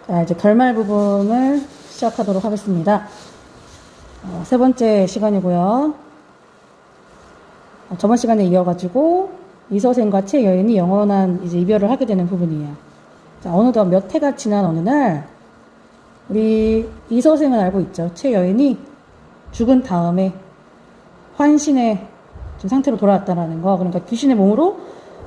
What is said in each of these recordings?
자, 이제 결말 부분을 시작하도록 하겠습니다. 세 번째 시간이고요. 저번 시간에 이어가지고 이서생과 최 여인이 영원한 이제 이별을 하게 되는 부분이에요. 자, 어느덧 몇 해가 지난 어느 날, 우리 이서생은 알고 있죠. 최 여인이 죽은 다음에 환신의 상태로 돌아왔다라는 거, 그러니까 귀신의 몸으로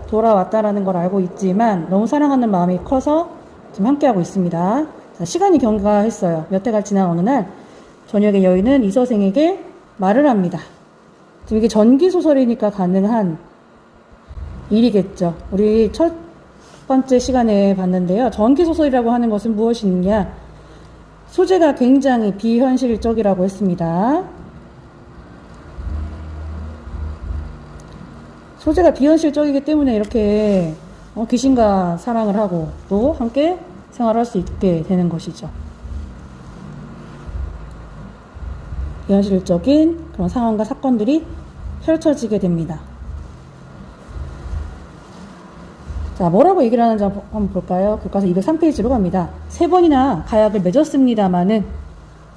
돌아왔다라는 걸 알고 있지만 너무 사랑하는 마음이 커서 지금 함께하고 있습니다. 자, 시간이 경과했어요. 몇 해가 지난 어느 날 저녁에 여인은 이서생에게 말을 합니다. 지금 이게 전기소설이니까 가능한 일이겠죠. 우리 첫 번째 시간에 봤는데요. 전기소설이라고 하는 것은 무엇이냐? 소재가 굉장히 비현실적이라고 했습니다. 소재가 비현실적이기 때문에 이렇게 귀신과 사랑을 하고 또 함께 생활할 수 있게 되는 것이죠. 비현실적인 그런 상황과 사건들이 펼쳐지게 됩니다. 자, 뭐라고 얘기를 하는지 한번 볼까요? 교과서 203페이지로 갑니다. 3번이나 가약을 맺었습니다마는,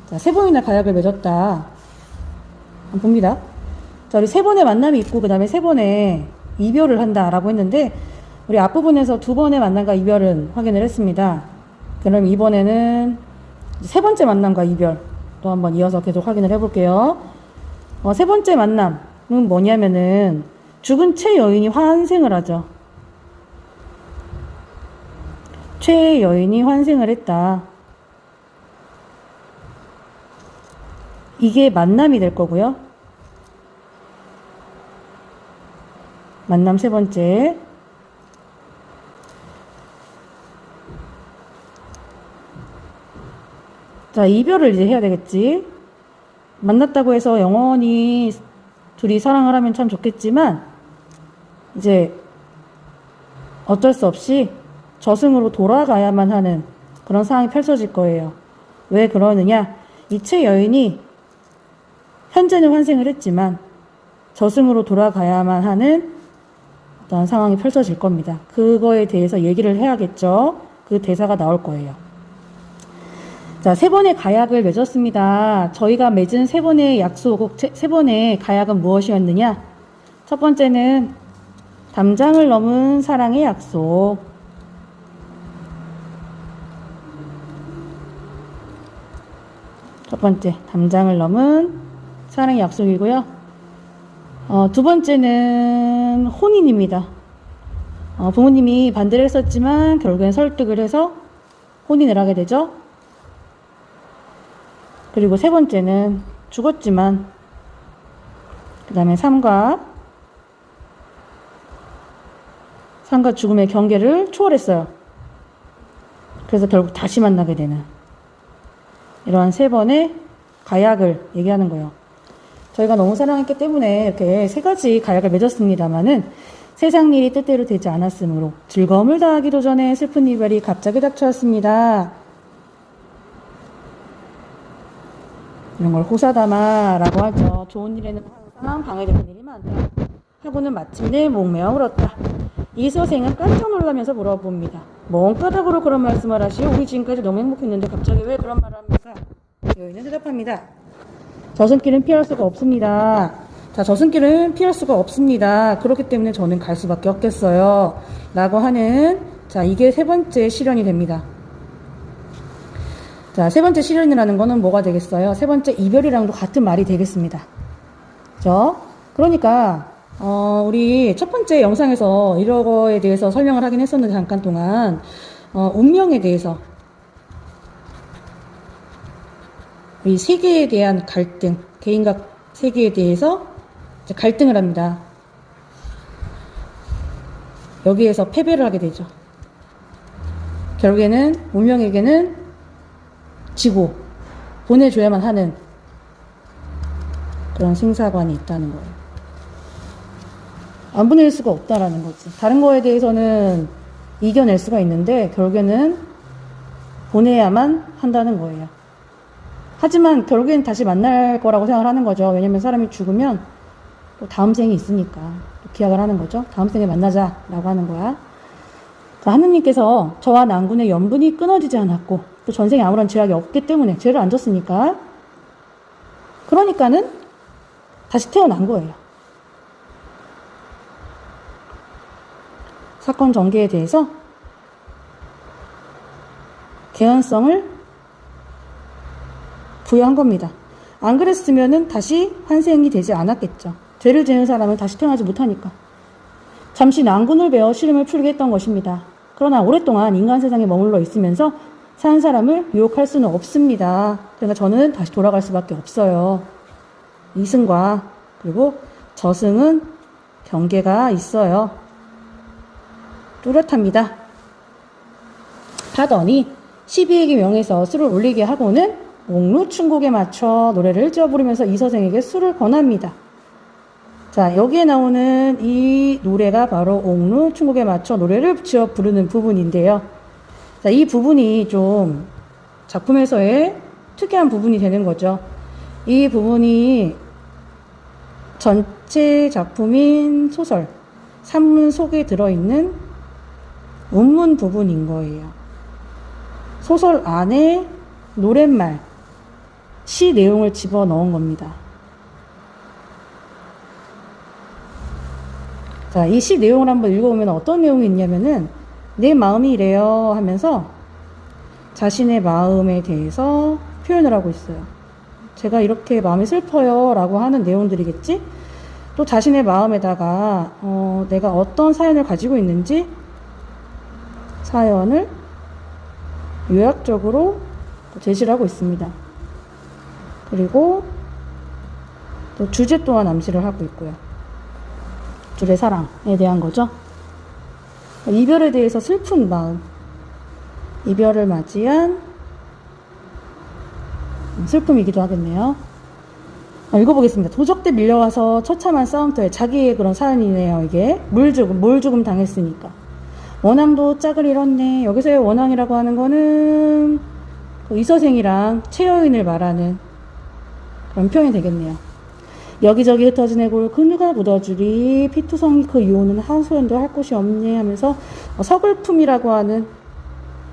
자, 3번이나 가약을 맺었다. 한번 봅니다. 자, 우리 3번의 만남이 있고, 그 다음에 3번의 이별을 한다라고 했는데, 우리 앞부분에서 2번의 만남과 이별은 확인을 했습니다. 그럼 이번에는 3번째 만남과 이별 또 한번 이어서 계속 확인을 해볼게요. 3번째 만남은 뭐냐면은, 죽은 최 여인이 환생을 하죠. 최 여인이 환생을 했다. 이게 만남이 될 거고요. 만남 3번째. 자, 이별을 이제 해야 되겠지. 만났다고 해서 영원히 둘이 사랑을 하면 참 좋겠지만, 이제 어쩔 수 없이 저승으로 돌아가야만 하는 그런 상황이 펼쳐질 거예요. 왜 그러느냐? 이 최 여인이 현재는 환생을 했지만 저승으로 돌아가야만 하는 어떤 상황이 펼쳐질 겁니다. 그거에 대해서 얘기를 해야겠죠. 그 대사가 나올 거예요. 자, 3번의 가약을 맺었습니다. 저희가 맺은 3번의 약속, 3번의 가약은 무엇이었느냐? 첫 번째는 담장을 넘은 사랑의 약속. 첫 번째, 담장을 넘은 사랑의 약속이고요. 두 번째는 혼인입니다. 부모님이 반대를 했었지만 결국엔 설득을 해서 혼인을 하게 되죠. 그리고 세 번째는 죽었지만 그 다음에 삶과 죽음의 경계를 초월했어요. 그래서 결국 다시 만나게 되는 이러한 3번의 가약을 얘기하는 거예요. 저희가 너무 사랑했기 때문에 이렇게 3가지 가약을 맺었습니다마는 세상 일이 뜻대로 되지 않았으므로 즐거움을 다하기도 전에 슬픈 이별이 갑자기 닥쳐왔습니다. 이런 걸 호사다마라고 하죠. 좋은 일에는 항상 방해되는 일이 많다. 하고는 마침내 목매어 울었다. 이서생은 깜짝 놀라면서 물어봅니다. 뭔 까닭으로 그런 말씀을 하시오? 우리 지금까지 너무 행복했는데 갑자기 왜 그런 말을 합니까? 여인은 대답합니다. 저승길은 피할 수가 없습니다. 자, 저승길은 피할 수가 없습니다. 그렇기 때문에 저는 갈 수밖에 없겠어요. 라고 하는, 자, 이게 3번째 시련이 됩니다. 자, 3번째 시련이라는 거는 뭐가 되겠어요? 3번째 이별이랑도 같은 말이 되겠습니다. 그죠? 그러니까, 우리 첫 번째 영상에서 이런 거에 대해서 설명을 하긴 했었는데, 잠깐 동안, 운명에 대해서, 이 세계에 대한 갈등, 개인과 세계에 대해서 갈등을 합니다. 여기에서 패배를 하게 되죠. 결국에는 운명에게는 지고 보내줘야만 하는 그런 생사관이 있다는 거예요. 안 보낼 수가 없다라는 거지. 다른 거에 대해서는 이겨낼 수가 있는데 결국에는 보내야만 한다는 거예요. 하지만 결국엔 다시 만날 거라고 생각을 하는 거죠. 왜냐면 사람이 죽으면 또 다음 생이 있으니까 또 기약을 하는 거죠. 다음 생에 만나자라고 하는 거야. 하느님께서 저와 난군의 연분이 끊어지지 않았고 또 전생에 아무런 죄악이 없기 때문에 죄를 안 졌으니까. 그러니까는 다시 태어난 거예요. 사건 전개에 대해서 개연성을 부여한 겁니다. 안 그랬으면은 다시 환생이 되지 않았겠죠. 죄를 지은 사람은 다시 태어나지 못하니까. 잠시 난군을 베어 시름을 풀게 했던 것입니다. 그러나 오랫동안 인간 세상에 머물러 있으면서 사는 사람을 유혹할 수는 없습니다. 그러니까 저는 다시 돌아갈 수밖에 없어요. 이승과 그리고 저승은 경계가 있어요. 뚜렷합니다. 하더니 12액의 명에서 술을 올리게 하고는 옥루충곡에 맞춰 노래를 지어 부르면서 이서생에게 술을 권합니다. 자, 여기에 나오는 이 노래가 바로 옥루충곡에 맞춰 노래를 지어 부르는 부분인데요. 자, 이 부분이 좀 작품에서의 특이한 부분이 되는 거죠. 이 부분이 전체 작품인 소설, 산문 속에 들어있는 운문 부분인 거예요. 소설 안에 노랫말, 시 내용을 집어넣은 겁니다. 자, 이 시 내용을 한번 읽어보면 어떤 내용이 있냐면은 내 마음이 이래요 하면서 자신의 마음에 대해서 표현을 하고 있어요. 제가 이렇게 마음이 슬퍼요 라고 하는 내용들이겠지? 또 자신의 마음에다가 내가 어떤 사연을 가지고 있는지 사연을 요약적으로 제시를 하고 있습니다. 그리고 또 주제 또한 암시를 하고 있고요. 둘의 사랑에 대한 거죠. 이별에 대해서 슬픈 마음, 이별을 맞이한 슬픔이기도 하겠네요. 읽어보겠습니다. 도적대 밀려와서 처참한 싸움터에 자기의 그런 사연이네요. 이게 몰죽음 당했으니까. 원앙도 짝을 잃었네. 여기서의 원앙이라고 하는 거는 그 이서생이랑 최여인을 말하는 그런 표현이 되겠네요. 여기저기 흩어진 해골 그 누가 묻어주리 피투성이 그 이호는 하소연도 할 곳이 없네 하면서 서글픔이라고 하는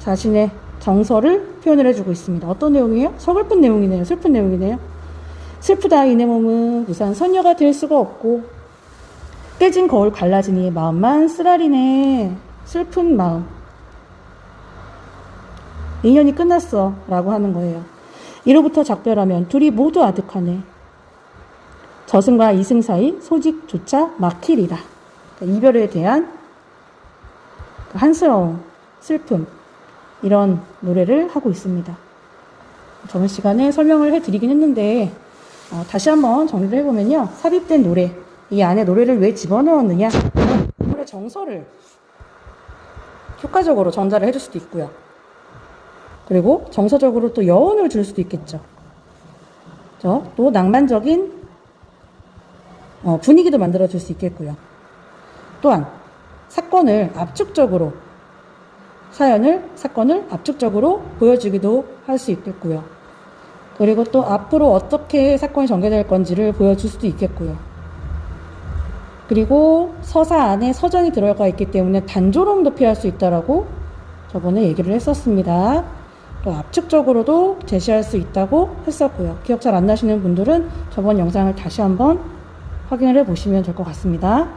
자신의 정서를 표현을 해주고 있습니다. 어떤 내용이에요? 서글픈 내용이네요. 슬픈 내용이네요. 슬프다 이내 몸은 우선 선녀가 될 수가 없고 깨진 거울 갈라지니 마음만 쓰라리네. 슬픈 마음. 인연이 끝났어 라고 하는 거예요. 이로부터 작별하면 둘이 모두 아득하네. 저승과 이승 사이 소직조차 막히리라. 그러니까 이별에 대한 한스러움, 슬픔 이런 노래를 하고 있습니다. 저번 시간에 설명을 해드리긴 했는데 다시 한번 정리를 해보면요. 삽입된 노래, 이 안에 노래를 왜 집어넣었느냐, 노래 정서를 효과적으로 전달을 해줄 수도 있고요. 그리고 정서적으로 또 여운을 줄 수도 있겠죠. 또 낭만적인 분위기도 만들어줄 수 있겠고요. 또한 사건을 압축적으로 사건을 압축적으로 보여주기도 할 수 있겠고요. 그리고 또 앞으로 어떻게 사건이 전개될 건지를 보여줄 수도 있겠고요. 그리고 서사 안에 서정이 들어가 있기 때문에 단조로움도 피할 수 있다라고 저번에 얘기를 했었습니다. 또 압축적으로도 제시할 수 있다고 했었고요. 기억 잘 안 나시는 분들은 저번 영상을 다시 한번 확인을 해 보시면 될 것 같습니다.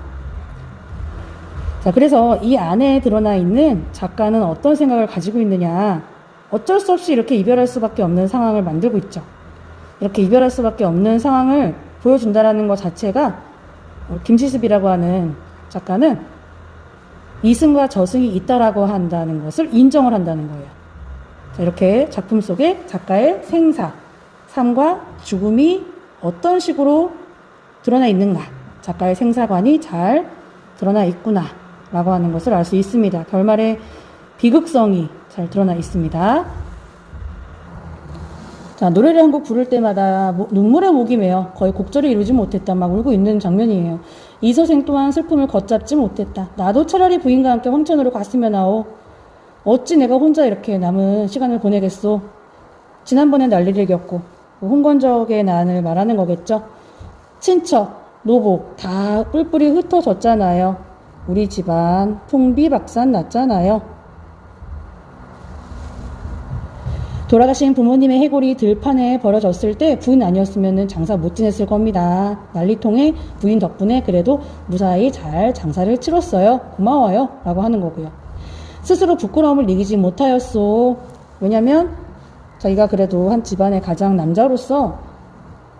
자, 그래서 이 안에 드러나 있는 작가는 어떤 생각을 가지고 있느냐. 어쩔 수 없이 이렇게 이별할 수밖에 없는 상황을 만들고 있죠. 이렇게 이별할 수밖에 없는 상황을 보여준다라는 것 자체가 김시습이라고 하는 작가는 이승과 저승이 있다라고 한다는 것을 인정을 한다는 거예요. 자, 이렇게 작품 속에 작가의 생사, 삶과 죽음이 어떤 식으로 드러나 있는가, 작가의 생사관이 잘 드러나 있구나 라고 하는 것을 알 수 있습니다. 결말의 비극성이 잘 드러나 있습니다. 자, 노래를 한 곡 부를 때마다 눈물의 목이 메어 거의 곡절을 이루지 못했다 막 울고 있는 장면이에요. 이서생 또한 슬픔을 걷잡지 못했다. 나도 차라리 부인과 함께 황천으로 갔으면 하오. 어찌 내가 혼자 이렇게 남은 시간을 보내겠소. 지난번에 난리를 겪고 홍건적의 난을 말하는 거겠죠. 친척, 노복 다 뿔뿔이 흩어졌잖아요. 우리 집안 풍비박산 났잖아요. 돌아가신 부모님의 해골이 들판에 버려졌을 때 부인 아니었으면 장사 못 지냈을 겁니다. 난리통에 부인 덕분에 그래도 무사히 잘 장사를 치렀어요. 고마워요. 라고 하는 거고요. 스스로 부끄러움을 이기지 못하였소. 왜냐면 자기가 그래도 한 집안의 가장 남자로서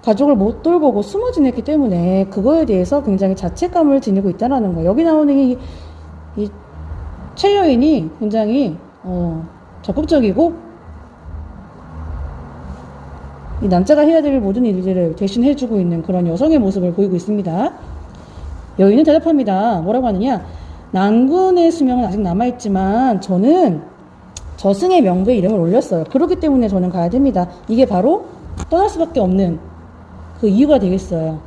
가족을 못 돌보고 숨어 지냈기 때문에 그거에 대해서 굉장히 자책감을 지니고 있다는 거예요. 여기 나오는 이 최 여인이 굉장히 적극적이고 이 남자가 해야 될 모든 일들을 대신 해주고 있는 그런 여성의 모습을 보이고 있습니다. 여인은 대답합니다. 뭐라고 하느냐? 난군의 수명은 아직 남아있지만 저는 저승의 명부에 이름을 올렸어요. 그렇기 때문에 저는 가야 됩니다. 이게 바로 떠날 수밖에 없는 그 이유가 되겠어요.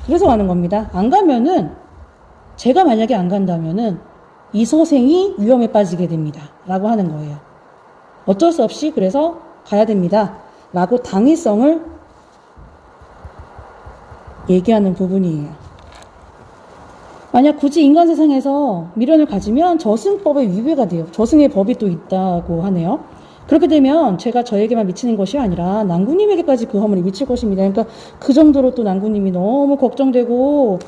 그래서 가는 겁니다. 안 가면은, 제가 만약에 안 간다면은 이 서생이 위험에 빠지게 됩니다. 라고 하는 거예요. 어쩔 수 없이 그래서 가야 됩니다. 라고 당위성을 얘기하는 부분이에요. 만약 굳이 인간 세상에서 미련을 가지면 저승법의 위배가 돼요. 저승의 법이 또 있다고 하네요. 그렇게 되면 제가 저에게만 미치는 것이 아니라 난구님에게까지 그 허물이 미칠 것입니다. 그러니까 그 정도로 또 난구님이 너무 걱정되고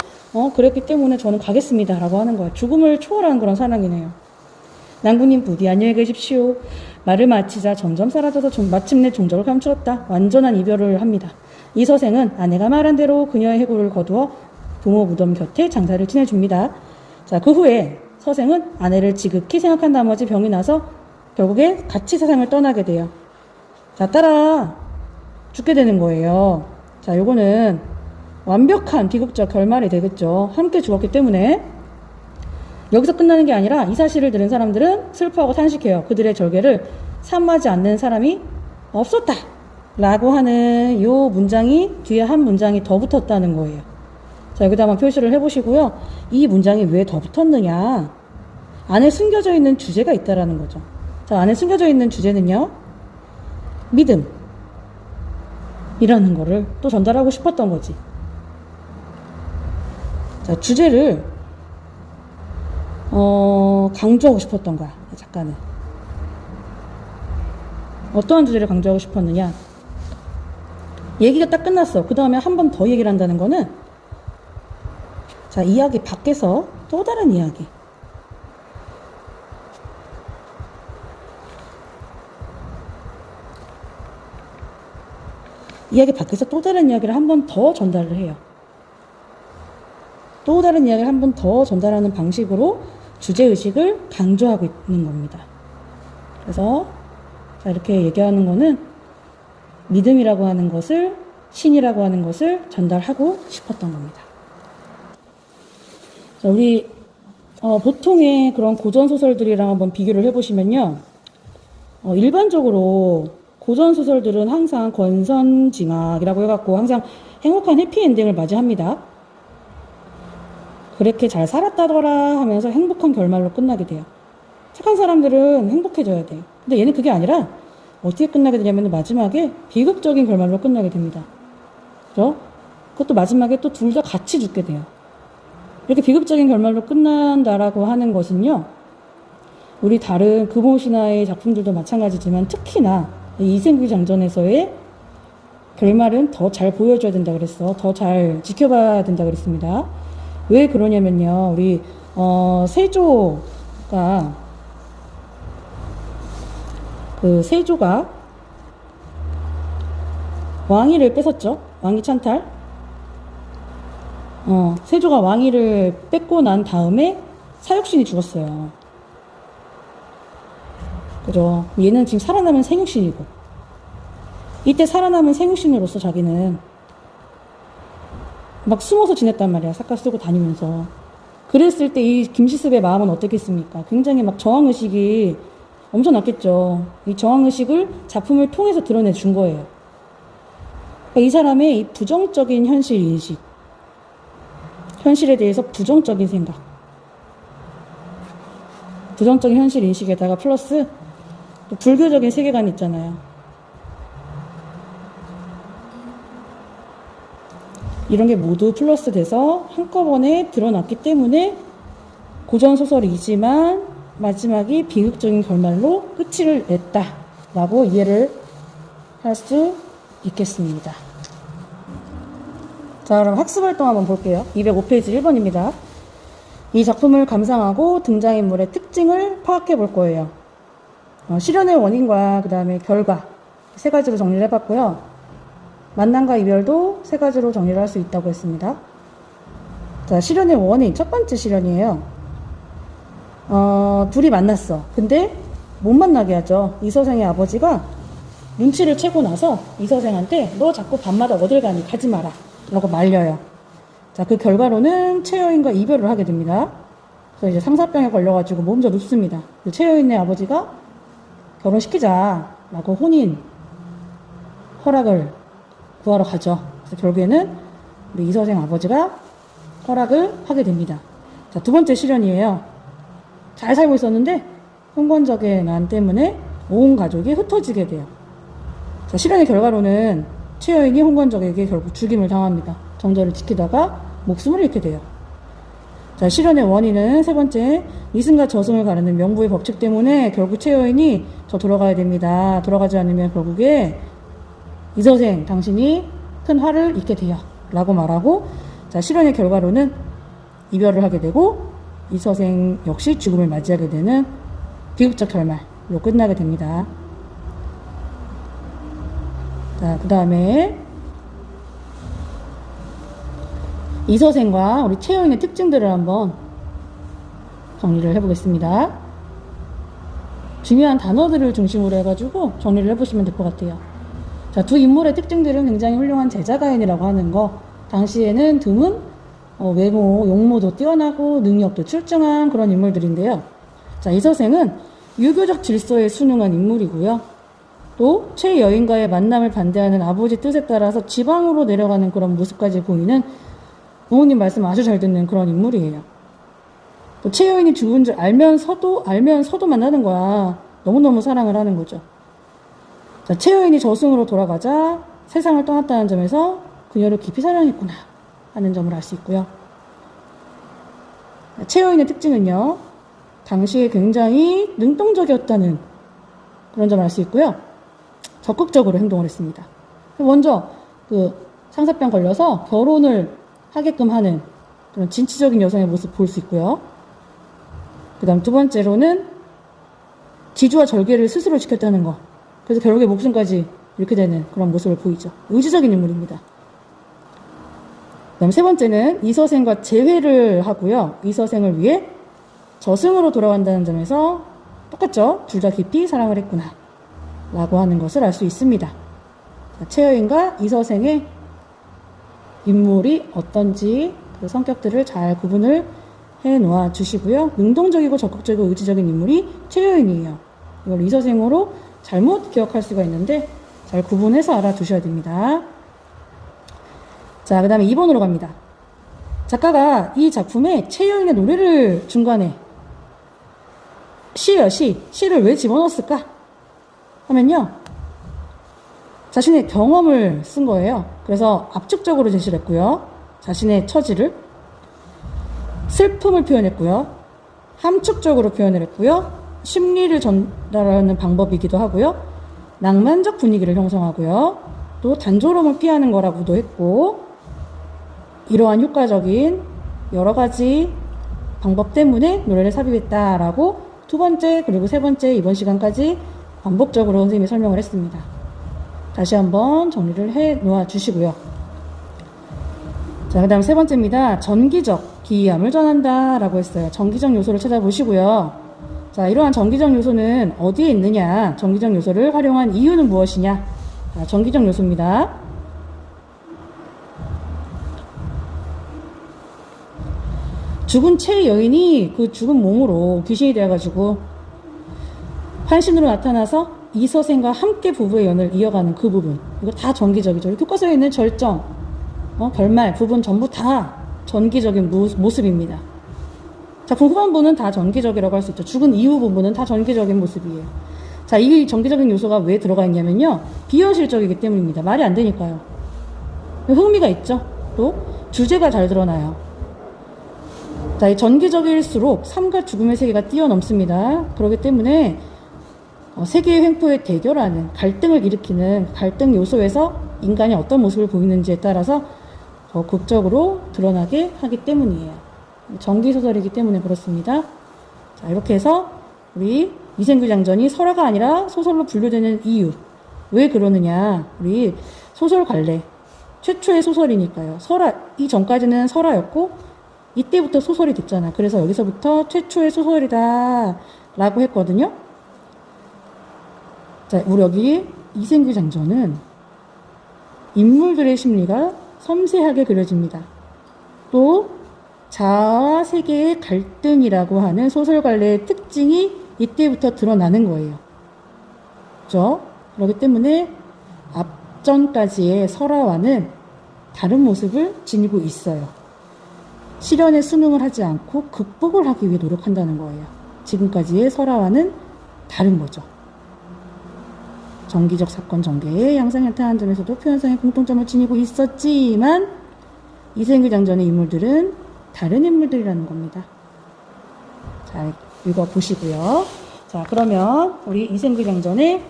그랬기 때문에 저는 가겠습니다. 라고 하는 거예요. 죽음을 초월하는 그런 사랑이네요. 난구님 부디 안녕히 계십시오. 말을 마치자 점점 사라져서 마침내 종적을 감추었다. 완전한 이별을 합니다. 이 서생은 아내가 말한 대로 그녀의 해골을 거두어 부모 무덤 곁에 장사를 지내줍니다. 자, 그 후에 서생은 아내를 지극히 생각한 나머지 병이 나서 결국에 같이 세상을 떠나게 돼요. 자, 따라 죽게 되는 거예요. 자, 요거는 완벽한 비극적 결말이 되겠죠. 함께 죽었기 때문에. 여기서 끝나는 게 아니라 이 사실을 들은 사람들은 슬퍼하고 탄식해요. 그들의 절개를 삼하지 않는 사람이 없었다. 라고 하는 요 문장이 뒤에 한 문장이 더 붙었다는 거예요. 자, 여기다 한번 표시를 해보시고요. 이 문장이 왜 더 붙었느냐. 안에 숨겨져 있는 주제가 있다라는 거죠. 자, 안에 숨겨져 있는 주제는요. 믿음이라는 거를 또 전달하고 싶었던 거지. 자, 주제를 강조하고 싶었던 거야. 작가는. 어떠한 주제를 강조하고 싶었느냐. 얘기가 딱 끝났어. 그 다음에 한 번 더 얘기를 한다는 거는 자, 이야기 밖에서 또 다른 이야기. 이야기 밖에서 또 다른 이야기를 한 번 더 전달을 해요. 또 다른 이야기를 한 번 더 전달하는 방식으로 주제의식을 강조하고 있는 겁니다. 그래서 자, 이렇게 얘기하는 거는 믿음이라고 하는 것을, 신이라고 하는 것을 전달하고 싶었던 겁니다. 자, 우리 보통의 그런 고전소설들이랑 한번 비교를 해보시면요. 일반적으로 고전소설들은 항상 권선징악이라고 해갖고 항상 행복한 해피엔딩을 맞이합니다. 그렇게 잘 살았다더라 하면서 행복한 결말로 끝나게 돼요. 착한 사람들은 행복해져야 돼요. 근데 얘는 그게 아니라 어떻게 끝나게 되냐면 마지막에 비극적인 결말로 끝나게 됩니다. 그죠? 그것도 마지막에 또 둘 다 같이 죽게 돼요. 이렇게 비극적인 결말로 끝난다라고 하는 것은요. 우리 다른 금오신화의 작품들도 마찬가지지만 특히나 이생규 장전에서의 결말은 더 잘 보여줘야 된다 그랬어. 더 잘 지켜봐야 된다 그랬습니다. 왜 그러냐면요. 우리 세조가 왕위를 뺏었죠. 왕위 찬탈. 세조가 왕위를 뺏고 난 다음에 사육신이 죽었어요. 그죠? 얘는 지금 살아남은 생육신이고, 이때 살아남은 생육신으로서 자기는 막 숨어서 지냈단 말이야. 삿갓 쓰고 다니면서. 그랬을 때 이 김시습의 마음은 어떻겠습니까? 굉장히 막 저항의식이 엄청났겠죠. 이 저항의식을 작품을 통해서 드러내 준 거예요. 그러니까 이 사람의 이 부정적인 현실인식, 현실에 대해서 부정적인 생각, 부정적인 현실인식에다가 플러스 또 불교적인 세계관 있잖아요. 이런 게 모두 플러스 돼서 한꺼번에 드러났기 때문에 고전소설이지만 마지막이 비극적인 결말로 끝을 냈다 라고 이해를 할 수 있겠습니다. 자, 그럼 학습활동 한번 볼게요. 205페이지 1번입니다. 이 작품을 감상하고 등장인물의 특징을 파악해 볼 거예요. 실현의 원인과 그 다음에 결과 세 가지로 정리를 해봤고요. 만남과 이별도 세 가지로 정리를 할 수 있다고 했습니다. 자, 실현의 원인, 첫 번째 실현이에요. 둘이 만났어. 근데 못 만나게 하죠. 이서생의 아버지가 눈치를 채고 나서 이서생한테 너 자꾸 밤마다 어딜 가니 가지 마라 라고 말려요. 자, 그 결과로는 최여인과 이별을 하게 됩니다. 그래서 이제 상사병에 걸려가지고 몸져 눕습니다. 최여인의 아버지가 결혼시키자 라고 혼인 허락을 구하러 가죠. 그래서 결국에는 우리 이서생 아버지가 허락을 하게 됩니다. 자, 두 번째 실현이에요. 잘 살고 있었는데 흥건적의 난 때문에 온 가족이 흩어지게 돼요. 자, 실현의 결과로는 최여인이 홍건적에게 결국 죽임을 당합니다. 정절을 지키다가 목숨을 잃게 돼요. 자, 실현의 원인은 세 번째, 이승과 저승을 가르는 명부의 법칙 때문에 결국 최여인이 저 돌아가야 됩니다. 돌아가지 않으면 결국에 이서생 당신이 큰 화를 입게 돼요 라고 말하고, 자, 실현의 결과로는 이별을 하게 되고 이서생 역시 죽음을 맞이하게 되는 비극적 결말로 끝나게 됩니다. 자, 그 다음에 이서생과 우리 최여인의 특징들을 한번 정리를 해보겠습니다. 중요한 단어들을 중심으로 해가지고 정리를 해보시면 될 것 같아요. 자, 두 인물의 특징들은 굉장히 훌륭한 제자가인이라고 하는 거. 당시에는 드문 외모, 용모도 뛰어나고 능력도 출중한 그런 인물들인데요. 자, 이서생은 유교적 질서에 순응한 인물이고요. 또 최여인과의 만남을 반대하는 아버지 뜻에 따라서 지방으로 내려가는 그런 모습까지 보이는 부모님 말씀 아주 잘 듣는 그런 인물이에요. 또 최여인이 죽은 줄 알면서도 만나는 거야. 너무너무 사랑을 하는 거죠. 자, 최여인이 저승으로 돌아가자 세상을 떠났다는 점에서 그녀를 깊이 사랑했구나 하는 점을 알 수 있고요. 최여인의 특징은요, 당시에 굉장히 능동적이었다는 그런 점을 알 수 있고요. 적극적으로 행동을 했습니다. 먼저 그 상사병 걸려서 결혼을 하게끔 하는 그런 진취적인 여성의 모습 볼 수 있고요. 그 다음 두 번째로는 지주와 절개를 스스로 지켰다는 거. 그래서 결국에 목숨까지 잃게 되는 그런 모습을 보이죠. 의지적인 인물입니다. 그 다음 세 번째는 이서생과 재회를 하고요. 이서생을 위해 저승으로 돌아간다는 점에서 똑같죠. 둘 다 깊이 사랑을 했구나 라고 하는 것을 알 수 있습니다. 자, 최여인과 이서생의 인물이 어떤지 그 성격들을 잘 구분을 해 놓아 주시고요. 능동적이고 적극적이고 의지적인 인물이 최여인이에요. 이걸 이서생으로 잘못 기억할 수가 있는데 잘 구분해서 알아두셔야 됩니다. 자, 그 다음에 2번으로 갑니다. 작가가 이 작품에 최여인의 노래를 중간에 시를 왜 집어넣었을까 하면요, 자신의 경험을 쓴 거예요. 그래서 압축적으로 제시를 했고요. 자신의 처지를, 슬픔을 표현했고요. 함축적으로 표현을 했고요. 심리를 전달하는 방법이기도 하고요. 낭만적 분위기를 형성하고요. 또 단조로움을 피하는 거라고도 했고, 이러한 효과적인 여러 가지 방법 때문에 노래를 삽입했다라고 두 번째 그리고 세 번째 이번 시간까지 반복적으로 선생님이 설명을 했습니다. 다시 한번 정리를 해 놓아 주시고요. 자, 그 다음 세 번째입니다. 전기적 기이함을 전한다 라고 했어요. 전기적 요소를 찾아보시고요. 자, 이러한 전기적 요소는 어디에 있느냐, 전기적 요소를 활용한 이유는 무엇이냐. 자, 전기적 요소입니다. 죽은 최여인이 그 죽은 몸으로 귀신이 되어가지고 환신으로 나타나서 이서생과 함께 부부의 연을 이어가는 그 부분, 이거 다 전기적이죠. 교과서에 있는 절정, 결말 부분 전부 다 전기적인 모습입니다. 작품 후반부는 다 전기적이라고 할 수 있죠. 죽은 이후 부분은 다 전기적인 모습이에요. 자, 이 전기적인 요소가 왜 들어가 있냐면요, 비현실적이기 때문입니다. 말이 안 되니까요. 흥미가 있죠. 또 주제가 잘 드러나요. 자, 이 전기적일수록 삶과 죽음의 세계가 뛰어넘습니다. 그렇기 때문에 세계의 횡포에 대결하는 갈등을 일으키는 갈등 요소에서 인간이 어떤 모습을 보이는지에 따라서 더 극적으로 드러나게 하기 때문이에요. 전기소설이기 때문에 그렇습니다. 자, 이렇게 해서 우리 이생규장전이 설화가 아니라 소설로 분류되는 이유. 왜 그러느냐. 우리 소설 관례. 최초의 소설이니까요. 설화, 이전까지는 설화였고 이때부터 소설이 됐잖아. 그래서 여기서부터 최초의 소설이다 라고 했거든요. 자, 우리 여기 이생규장전은 인물들의 심리가 섬세하게 그려집니다. 또 자아와 세계의 갈등이라고 하는 소설 관례의 특징이 이때부터 드러나는 거예요. 그렇죠? 그렇기 때문에 앞전까지의 설화와는 다른 모습을 지니고 있어요. 시련에 순응을 하지 않고 극복을 하기 위해 노력한다는 거예요. 지금까지의 설화와는 다른 거죠. 정기적 사건 전개의 양상연타한 점에서도 표현상의 공통점을 지니고 있었지만 이생규장전의 인물들은 다른 인물들이라는 겁니다. 자, 읽어보시고요. 자, 그러면 우리 이생규장전의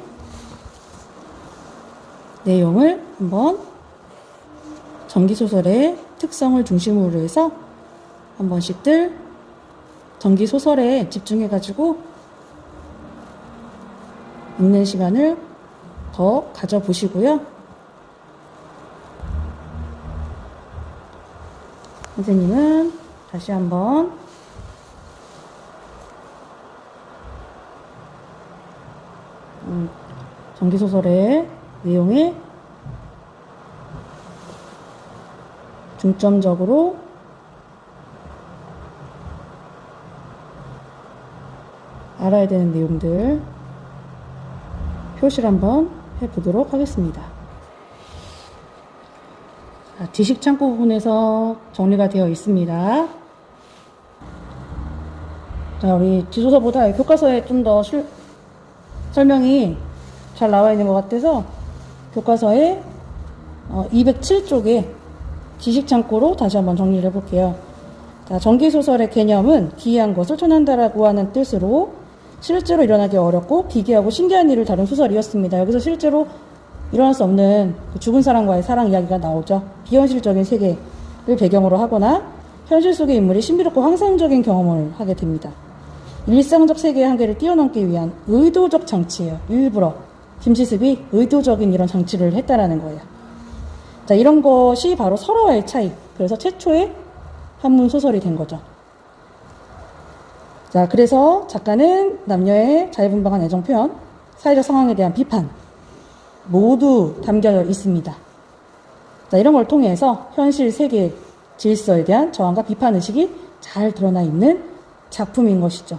내용을 한번 전기소설의 특성을 중심으로 해서 한 번씩들 전기소설에 집중해가지고 읽는 시간을 더 가져보시고요. 선생님은 다시 한번 전기소설의 내용에 중점적으로 알아야 되는 내용들 표시를 한번 해보도록 하겠습니다. 자, 지식 창고 부분에서 정리가 되어 있습니다. 자, 우리 지도서보다 교과서에 좀 더 설명이 잘 나와 있는 것 같아서 교과서에 207쪽에 지식 창고로 다시 한번 정리를 해볼게요. 자, 전기소설의 개념은 기이한 것을 전한다라고 하는 뜻으로 실제로 일어나기 어렵고 기괴하고 신기한 일을 다룬 소설이었습니다. 여기서 실제로 일어날 수 없는 그 죽은 사람과의 사랑 이야기가 나오죠. 비현실적인 세계를 배경으로 하거나 현실 속의 인물이 신비롭고 환상적인 경험을 하게 됩니다. 일상적 세계의 한계를 뛰어넘기 위한 의도적 장치예요. 일부러 김시습이 의도적인 이런 장치를 했다라는 거예요. 자, 이런 것이 바로 설화와의 차이. 그래서 최초의 한문 소설이 된 거죠. 자, 그래서 작가는 남녀의 자유분방한 애정 표현, 사회적 상황에 대한 비판 모두 담겨 있습니다. 자, 이런 걸 통해서 현실 세계 질서에 대한 저항과 비판 의식이 잘 드러나 있는 작품인 것이죠.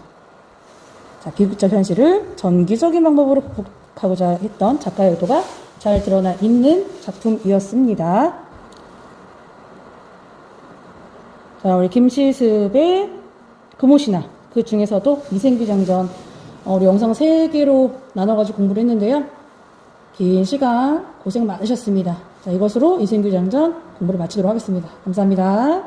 자, 비극적 현실을 전기적인 방법으로 극복하고자 했던 작가의 의도가 잘 드러나 있는 작품이었습니다. 자, 우리 김시습의 금오신화, 그 중에서도 이생규장전, 우리 영상 3개로 나눠가지고 공부를 했는데요. 긴 시간 고생 많으셨습니다. 자, 이것으로 이생규장전 공부를 마치도록 하겠습니다. 감사합니다.